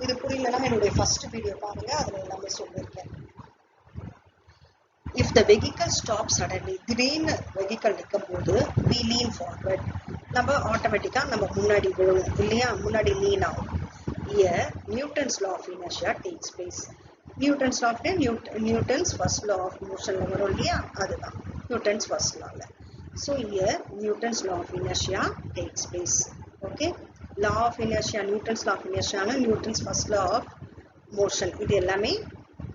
இது புரியலன்னா என்னுடைய ஃபர்ஸ்ட் வீடியோ பாருங்க, அதுல எல்லாமே சொல்லியிருக்கேன். If the vehicle stops suddenly, திடீர்னு வெஹிக்கல் நிற்கும் போது we lean forward, நம்ம ஆட்டோமேட்டிக்கா நம்ம முன்னாடி விழுவோம் இல்லையா, முன்னாடி லீன் ஆகும். Here Newton's law of inertia takes place. Newton's law of Newton's first law of motion வரும் இல்லையா, அதுதான் Newton's first lawல. So here Newton's law of inertia takes place. Okay, law of inertia, Newton's law of inertia, Newton's first law of motion, இது எல்லாமே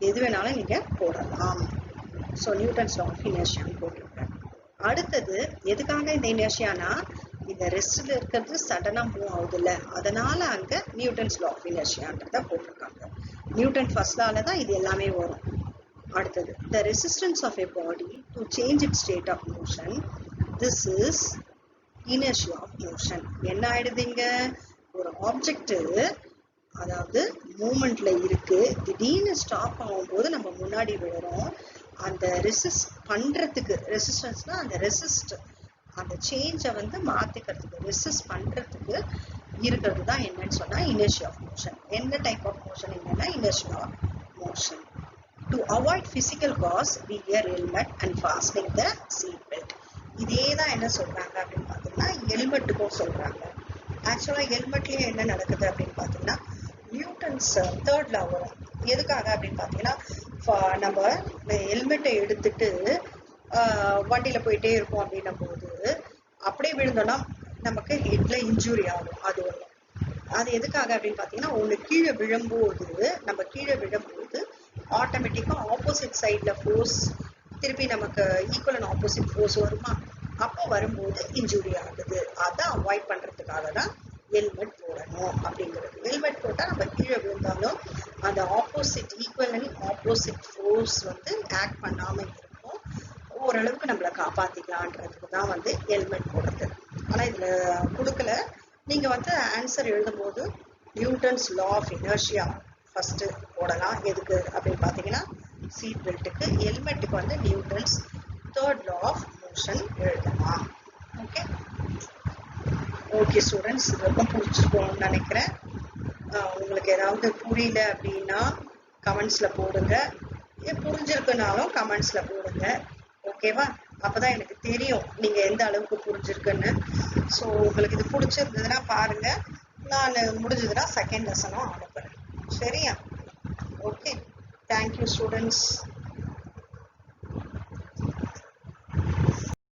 எது வேணாலும் நீங்க போடலாம். So Newton's law of inertia போட்டிருக்கேன். அடுத்தது எதுக்காக இந்த இனர்ஷியானா, இந்த ரெஸ்ட்ல இருக்கிறது சடனா மூவ் ஆகுது இல்ல, அதனால அங்க நியூட்டன்ஸ் law of inertiaன்றத போட்டிருக்காங்க. நியூட்டன் ஃபர்ஸ்ட் லால தான் இது எல்லாமே வரும். அடுத்தது the resistance of a body to change its state of motion, this is inertia of motion. என்ன ஆயிடுதுங்க, ஒரு ஆப்ஜெக்ட் அதாவது மூமெண்ட்ல இருக்கு, திடீர்னு ஸ்டாப் ஆகும்போது நம்ம முன்னாடி விழுறோம், அந்த ரெசிஸ்ட் பண்றதுக்கு, ரெசிஸ்டன்ஸ்னா அந்த ரெசிஸ்ட், அந்த சேஞ்சை வந்து மாத்திக்கிறதுக்கு, ரெசிஸ்ட் பண்றதுக்கு இருக்கிறது தான் என்னன்னு சொன்னா இனர்ஷியா ஆஃப் மோஷன். என்ன டைப் ஆஃப் மோஷன் என்னன்னா inertia of motion. To avoid physical cause we wear helmet and fastening the seat belt. இதே தான் என்ன சொல்றாங்க அப்படின்னு பார்த்தீங்கன்னா ஹெல்மெட்டுக்கும் சொல்றாங்க. ஆக்சுவலா ஹெல்மெட்லயே என்ன நடக்குது அப்படின்னு பார்த்தீங்கன்னா நியூட்டன்ஸ் தேர்ட் லா வரும். எதுக்காக அப்படின்னு பார்த்தீங்கன்னா நம்ம ஹெல்மெட்டை எடுத்துட்டு வண்டியில போயிட்டே இருக்கோம் அப்படின்னும் போது அப்படியே விழுந்தோம்னா நமக்கு ஹெட்ல இன்ஜுரி ஆகும். அது ஒண்ணு. அது எதுக்காக அப்படின்னு பார்த்தீங்கன்னா ஒன்று கீழே விழும்போது, நம்ம கீழே விழும்போது ஆட்டோமேட்டிக்கா ஆப்போசிட் சைட்ல ஃபோர்ஸ் திருப்பி நமக்கு ஈக்குவல் அண்ட் ஆப்போசிட் ஃபோர்ஸ் வருமா, அப்போ வரும்போது இன்ஜுரி ஆகுது. அதை அவாய்ட் பண்றதுக்காக தான் ஹெல்மெட் போடணும் அப்படிங்கிறது. ஹெல்மெட் போட்டா நம்ம கீழே விழுந்தாலும் அந்த opposite equal and opposite force வந்து ஆக்ட் பண்ணாம இருக்கும், ஓரளவுக்கு நம்மளை காப்பாத்திக்கலான்றதுக்கு தான் வந்து ஹெல்மெட் போடுறது. ஆனா இதுல கொடுக்கல, நீங்க வந்து ஆன்சர் எழுதும் போது Newton's law of inertia first போடலாம். எதுக்கு அப்படின்னு பாத்தீங்கன்னா சீட் பெல்ட்டுக்கு. ஹெல்மெட்டுக்கு வந்து Newton's third law of motion எழுதலாம். ஓகே ஓகே ஸ்டூடெண்ட்ஸ், இதுக்கும் புரிஞ்சுக்கணும்னு நினைக்கிறேன். உங்களுக்கு ஏதாவது புரியல அப்படின்னா கமெண்ட்ஸ்ல போடுங்க, புரிஞ்சிருக்குனாலும் கமெண்ட்ஸ்ல போடுங்க. ஓகேவா? அப்பதான் எனக்கு தெரியும் நீங்க எந்த அளவுக்கு புரிஞ்சிருக்குன்னு. ஸோ உங்களுக்கு இது பிடிச்சிருந்ததுன்னா பாருங்க, நான் முடிஞ்சதுன்னா செகண்ட் லெசனும் அனுப்புறேன். சரியா? Okay, thank you students.